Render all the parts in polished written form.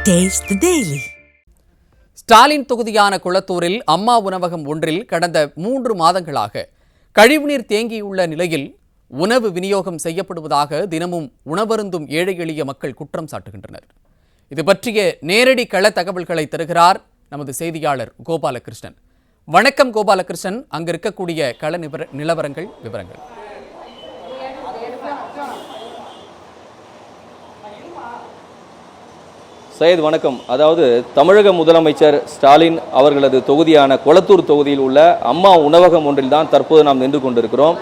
Taste the Daily. Stalin தொகுதியான குளத்தூரில் அம்மா உணவகம் ஒன்றில் கடந்த 3 மாதங்களாக கழிவுநீர் தேங்கியுள்ள நிலையில் உணவு விநியோகம் செய்யப்படுவதாக தினமும் உணவருந்தும் ஏழை எளிய மக்கள் குற்றம் சாட்டுகின்றனர். இது பற்றிய நேரடி கள தகவல்களை தருகிறார் நமது செய்தியாளர் கோபாலகிருஷ்ணன். வணக்கம் கோபாலகிருஷ்ணன், அங்கு இருக்கக்கூடிய கள நிலவரங்கள் விவரங்கள். சையத் வணக்கம். அதாவது தமிழக முதலமைச்சர் ஸ்டாலின் அவர்களது தொகுதியான கொளத்தூர் தொகுதியில் உள்ள அம்மா உணவகம் ஒன்றில் தான் தற்போது நாம் நின்று கொண்டிருக்கிறோம்.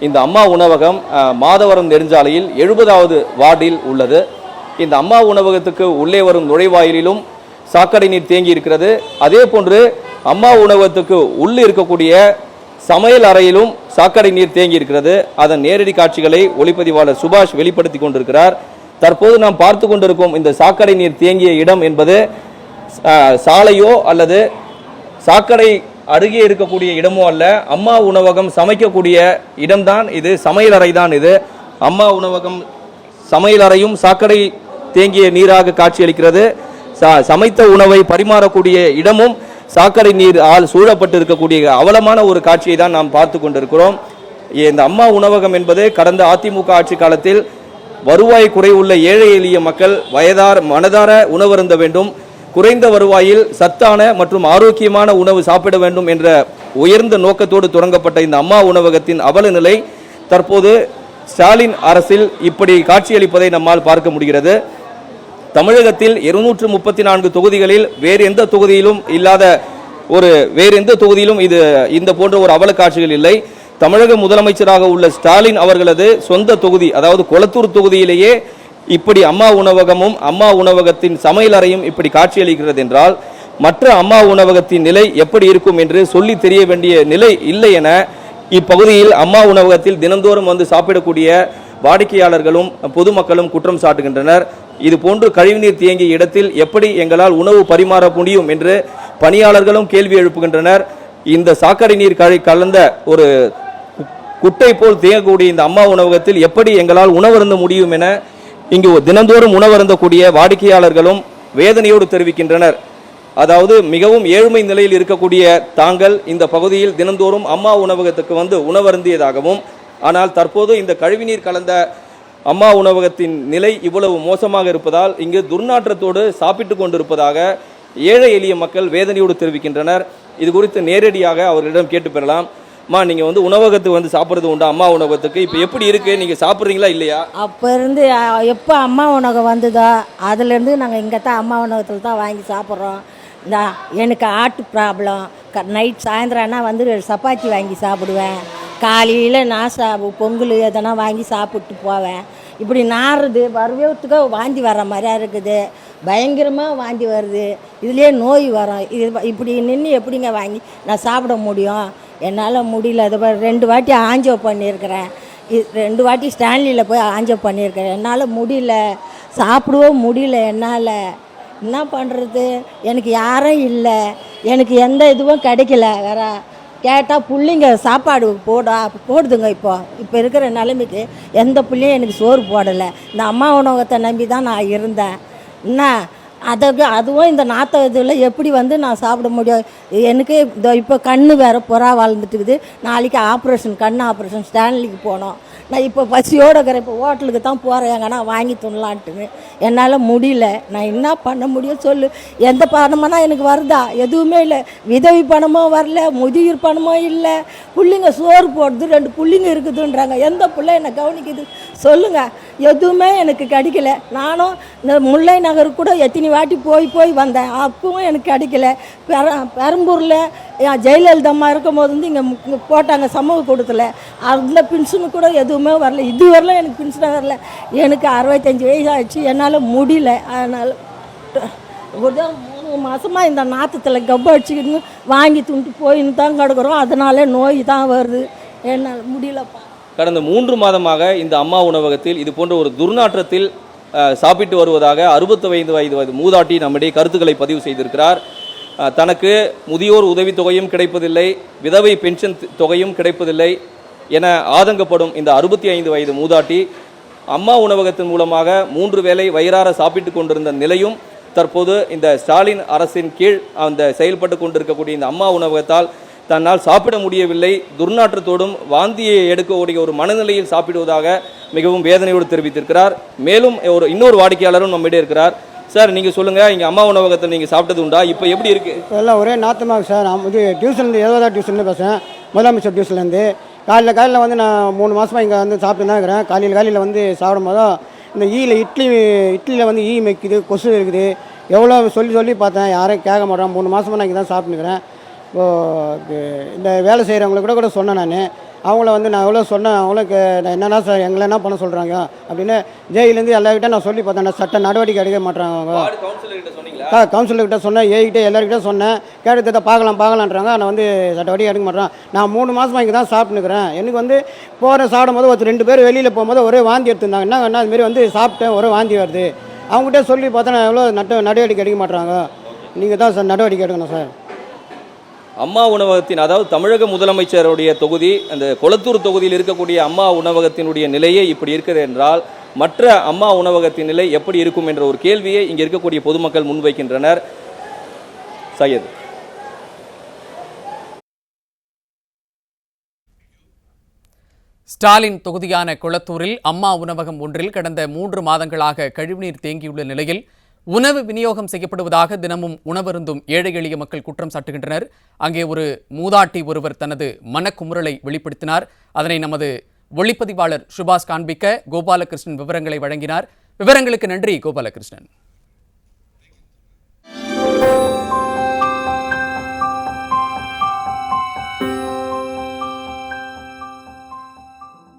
இந்த அம்மா உணவகம் மாதவரம் நெடுஞ்சாலையில் 70வது வார்டில் உள்ளது. இந்த அம்மா உணவகத்துக்கு உள்ளே வரும் நுழைவாயிலிலும் சாக்கடை நீர் தேங்கி இருக்கிறது. அதே போன்று அம்மா உணவகத்துக்கு உள்ளே இருக்கக்கூடிய சமையல் அறையிலும் சாக்கடை நீர் தேங்கி இருக்கிறது. அதன் நேரடி காட்சிகளை ஒளிப்பதிவாளர் சுபாஷ் வெளிப்படுத்தி கொண்டிருக்கிறார். தற்போது நாம் பார்த்து கொண்டிருக்கும் இந்த சாக்கடை நீர் தேங்கிய இடம் என்பது சாலையோ அல்லது சாக்கடை அருகே இருக்கக்கூடிய இடமோ அல்ல, அம்மா உணவகம் சமைக்கக்கூடிய இடம்தான் இது, சமையல் அறை தான் இது. அம்மா உணவகம் சமையல் அறையும் சாக்கடை தேங்கிய நீராக காட்சியளிக்கிறது. சமைத்த உணவை பரிமாறக்கூடிய இடமும் சாக்கடை நீர் சூழப்பட்டு இருக்கக்கூடிய அவலமான ஒரு காட்சியை தான் நாம் பார்த்து கொண்டிருக்கிறோம். இந்த அம்மா உணவகம் என்பது கடந்த அதிமுக ஆட்சி காலத்தில் வருவாய் குறைவுள்ள ஏழை எளிய மக்கள் மனதார உணவருந்த வேண்டும், குறைந்த வருவாயில் சத்தான மற்றும் ஆரோக்கியமான உணவு சாப்பிட வேண்டும் என்ற உயர்ந்த நோக்கத்தோடு தொடங்கப்பட்ட இந்த அம்மா உணவகத்தின் அவல நிலை தற்போது ஸ்டாலின் அரசில் இப்படி காட்சியளிப்பதை நம்மால் பார்க்க முடிகிறது. தமிழகத்தில் 234 தொகுதிகளில் வேறு எந்த தொகுதியிலும் இந்த போன்ற ஒரு அவல காட்சிகள் இல்லை. தமிழக முதலமைச்சராக உள்ள ஸ்டாலின் அவர்களது சொந்த தொகுதி, அதாவது கொளத்தூர் தொகுதியிலேயே இப்படி அம்மா உணவகமும் அம்மா உணவகத்தின் சமையல் அறையும் இப்படி காட்சியளிக்கிறது என்றால் மற்ற அம்மா உணவகத்தின் நிலை எப்படி இருக்கும் என்று சொல்லி தெரிய வேண்டிய நிலை இல்லை என இப்பகுதியில் அம்மா உணவகத்தில் தினந்தோறும் வந்து சாப்பிடக்கூடிய வாடிக்கையாளர்களும் பொதுமக்களும் குற்றம் சாட்டுகின்றனர். இது போன்று கழிவுநீர் தேங்கிய இடத்தில் எப்படி எங்களால் உணவு பரிமாற முடியும் என்று பணியாளர்களும் கேள்வி எழுப்புகின்றனர். இந்த சாக்கடை நீர் கலந்த ஒரு குட்டை போல் தேங்கக்கூடிய இந்த அம்மா உணவகத்தில் எப்படி எங்களால் உணவருந்த முடியும் என இங்கு தினந்தோறும் உணவருந்தக்கூடிய வாடிக்கையாளர்களும் வேதனையோடு தெரிவிக்கின்றனர். அதாவது மிகவும் ஏழ்மை நிலையில் இருக்கக்கூடிய தாங்கள் இந்த பகுதியில் தினந்தோறும் அம்மா உணவகத்துக்கு வந்து உணவருந்தியதாகவும், ஆனால் தற்போது இந்த கழிவுநீர் கலந்த அம்மா உணவகத்தின் நிலை இவ்வளவு மோசமாக இருப்பதால் இங்கு துர்நாற்றத்தோடு சாப்பிட்டு கொண்டிருப்பதாக ஏழை எளிய மக்கள் வேதனையோடு தெரிவிக்கின்றனர். இது குறித்து நேரடியாக அவர்களிடம் கேட்டு பெறலாம். அம்மா, நீங்கள் வந்து உணவகத்துக்கு வந்து சாப்பிட்றது உண்டா? அம்மா உணவகத்துக்கு இப்போ எப்படி இருக்குது, நீங்கள் சாப்பிட்றீங்களா இல்லையா? அப்போ இருந்து எப்போ அம்மா உணவகம் வந்ததோ அதுலேருந்து நாங்கள் இங்கே தான் அம்மா உணவகத்தில் தான் வாங்கி சாப்பிட்றோம். இந்த எனக்கு ஆட்டு ப்ராப்ளம், நைட் சாயந்தரம் ஆனால் வந்து சப்பாத்தி வாங்கி சாப்பிடுவேன், காலையில் நான் பொங்கல் எதனா வாங்கி சாப்பிட்டு போவேன். இப்படி நாறுது வரவேற்றுக்க வாந்தி வர மாதிரியா இருக்குது, பயங்கரமாக வாந்தி வருது, இதுலேயே நோய் வரும். இப்படி நின்று எப்படிங்க வாங்கி நான் சாப்பிட முடியும்? என்னால் முடியல. அது 2 வாட்டி ஆஞ்சோ பண்ணியிருக்கிறேன், 2 வாட்டி ஸ்டான்லியில் போய் ஆஞ்சோ பண்ணியிருக்கிறேன். என்னால் முடியல, சாப்பிடவும் முடியல. என்னால் என்ன பண்ணுறது? எனக்கு யாரும் இல்லை, எனக்கு எந்த இதுவும் கிடைக்கல. வேற கேட்டால் பிள்ளைங்க சாப்பாடு போடுதுங்க. இப்போ இருக்கிற நிலைமைக்கு எந்த பிள்ளையும் எனக்கு சோறு போடலை. இந்த அம்மா உணவகத்தை நம்பி தான் நான் இருந்தேன். என்ன அதுவும் இந்த நாற்ற இதில் எப்படி வந்து நான் சாப்பிட முடியும்? எனக்கு இப்போ கண்ணு வேறு புறா வளர்ந்துட்டுக்குது. நாளைக்கு கண் ஆப்ரேஷன் ஸ்டான்லிக்கு போனோம். நான் இப்போ பசியோடு இருக்கிறேன். இப்போ ஹோட்டலுக்கு தான் போகிறேன், எங்கன்னா வாங்கி துண்ணலான்ட்டுன்னு. என்னால் முடியல. நான் என்ன பண்ண முடியும் சொல்லு? எந்த பணமானா எனக்கு வருதா? எதுவுமே இல்லை. விதவி பணமும் வரல, முதியோர் பணமும் இல்லை. பிள்ளைங்க சோறு போடுது, 2 பிள்ளைங்க இருக்குதுன்றாங்க. எந்த பிள்ளை என்னை கவனிக்குது சொல்லுங்கள்? எதுவுமே எனக்கு கிடைக்கல. நானும் இந்த முல்லை நகருக்கு கூட எத்தனை வாட்டி போய் வந்தேன், அப்பவும் எனக்கு கிடைக்கல. பெரம்பூரில் ஜெயலலிதா அம்மா இருக்கும் போது வந்து இங்கே போட்டாங்க சமூக கூட்டத்தில், அந்த பென்ஷனு கூட எதுவுமே வரல. இது வரல, எனக்கு பென்ஷனாக வரல. எனக்கு 65 வயசு ஆச்சு, என்னால் முடியல. அதனால் 3 மாதமாக இந்த நாற்றத்தில் கப்பு அடிச்சுக்கிட்டு வாங்கி துண்டு போயின்னு தான் கிடக்குறோம். அதனால நோய் தான் வருது. என்னால் முடியலப்பா. கடந்த 3 மாதமாக இந்த அம்மா உணவகத்தில் இது போன்ற ஒரு துர்நாற்றத்தில் சாப்பிட்டு வருவதாக 65 வயது மூதாட்டி நம்மிடையே கருத்துக்களை பதிவு செய்திருக்கிறார். தனக்கு முதியோர் உதவித்தொகையும் கிடைப்பதில்லை, விதவை பென்ஷன் தொகையும் கிடைப்பதில்லை என ஆதங்கப்படும் இந்த 65 வயது மூதாட்டி அம்மா உணவகத்தின் மூலமாக 3 வேளை வயிறார சாப்பிட்டு கொண்டிருந்த நிலையும் தற்போது இந்த ஸ்டாலின் அரசின் கீழ் அந்த செயல்பட்டு கொண்டிருக்கக்கூடிய இந்த அம்மா உணவகத்தால் தன்னால் சாப்பிட முடியவில்லை, துர்நாற்றத்தோடும் வாந்தியை எடுக்கக்கூடிய ஒரு மனநிலையில் சாப்பிடுவதாக மிகவும் வேதனையோடு தெரிவித்திருக்கிறார். மேலும் இன்னொரு வாடிக்கையாளரும் நம்மிடையே இருக்கிறார். சார், நீங்கள் சொல்லுங்கள், இங்கே அம்மா உணவகத்தில் நீங்கள் சாப்பிட்டது உண்டா? இப்போ எப்படி இருக்குது? எல்லாம் ஒரே நாத்தமாக சார். இது டியூஷன்லேருந்து 70 டியூஷன்லேருந்து பேசுகிறேன், முதலமைச்சர் டியூஷன்லேருந்து. காலையில் வந்து நான் 3 மாதமாக இங்கே வந்து சாப்பிட்டு தான் இருக்கிறேன். காலையில் வந்து சாப்பிடும் போதும் இந்த இட்லியில் வந்து மெய்க்குது, கொசு இருக்குது. எவ்வளோ சொல்லி பார்த்தேன், யாரும் கேட்க மாட்டேன். 3 மாதமாக நான் இங்கே தான் சாப்பிட்டுக்கிறேன். இப்போது இந்த வேலை செய்கிறவங்களுக்கு கூட சொன்னேன். அவங்கள வந்து நான் எவ்வளோ சொன்னேன், அவங்களுக்கு நான் என்னென்னா சார் எங்களை என்ன பண்ண சொல்கிறாங்க அப்படின்னு ஜெயிலேருந்து எல்லாருக்கிட்ட நான் சொல்லி பார்த்தேன். நான் சட்ட நடவடிக்கை எடுக்க மாட்டேறாங்க அவங்க. கவுன்சிலர்கிட்ட சொன்னேன், ஏகிட்ட எல்லாருக்கிட்ட சொன்னேன். கேட்டதை பார்க்கலான்றாங்க. நான் வந்து சட்டப்படியாக எடுக்க மாட்டேறேன். நான் 3 மாதமாக இங்கே தான் சாப்பிட்டுக்கிறேன். எனக்கு வந்து சாப்பிடும் போது ஒருத்தர் 2 பேர் வெளியில் போகும்போது ஒரே வாந்தி எடுத்துருந்தாங்க. என்ன அதுமாரி வந்து சாப்பிட்டேன், ஒரே வாந்தி வருது. அவங்ககிட்ட சொல்லி பார்த்தா நான் எவ்வளோ நடவடிக்கை எடுக்க மாட்டேறாங்க. நீங்கள் தான் சார் நடவடிக்கை எடுக்கணும் சார். அம்மா உணவகத்தின், அதாவது தமிழக முதலமைச்சருடைய தொகுதி, அந்த கொளத்தூர் தொகுதியில் இருக்கக்கூடிய அம்மா உணவகத்தினுடைய நிலையே இப்படி இருக்கிறது என்றால் மற்ற அம்மா உணவகத்தின் நிலை எப்படி இருக்கும் என்ற ஒரு கேள்வியை இங்கே இருக்கக்கூடிய பொதுமக்கள் முன்வைக்கின்றனர். சையத். ஸ்டாலின் தொகுதியான கொளத்தூரில் அம்மா உணவகம் ஒன்றில் கடந்த 3 மாதங்களாக கழிவுநீர் தேங்கியுள்ள நிலையில் உணவு விநியோகம் செய்யப்படுவதாக தினமும் உணவருந்தும் ஏழை எளிய மக்கள் குற்றம் சாட்டுகின்றனர். அங்கே ஒரு மூதாட்டி ஒருவர் தனது மனக்குமுறலை வெளிப்படுத்தினார். அதனை நமது ஒளிப்பதிவாளர் சுபாஷ் காண்பிக்க கோபாலகிருஷ்ணன் விவரங்களை வழங்கினார். விவரங்களுக்கு நன்றி கோபாலகிருஷ்ணன்.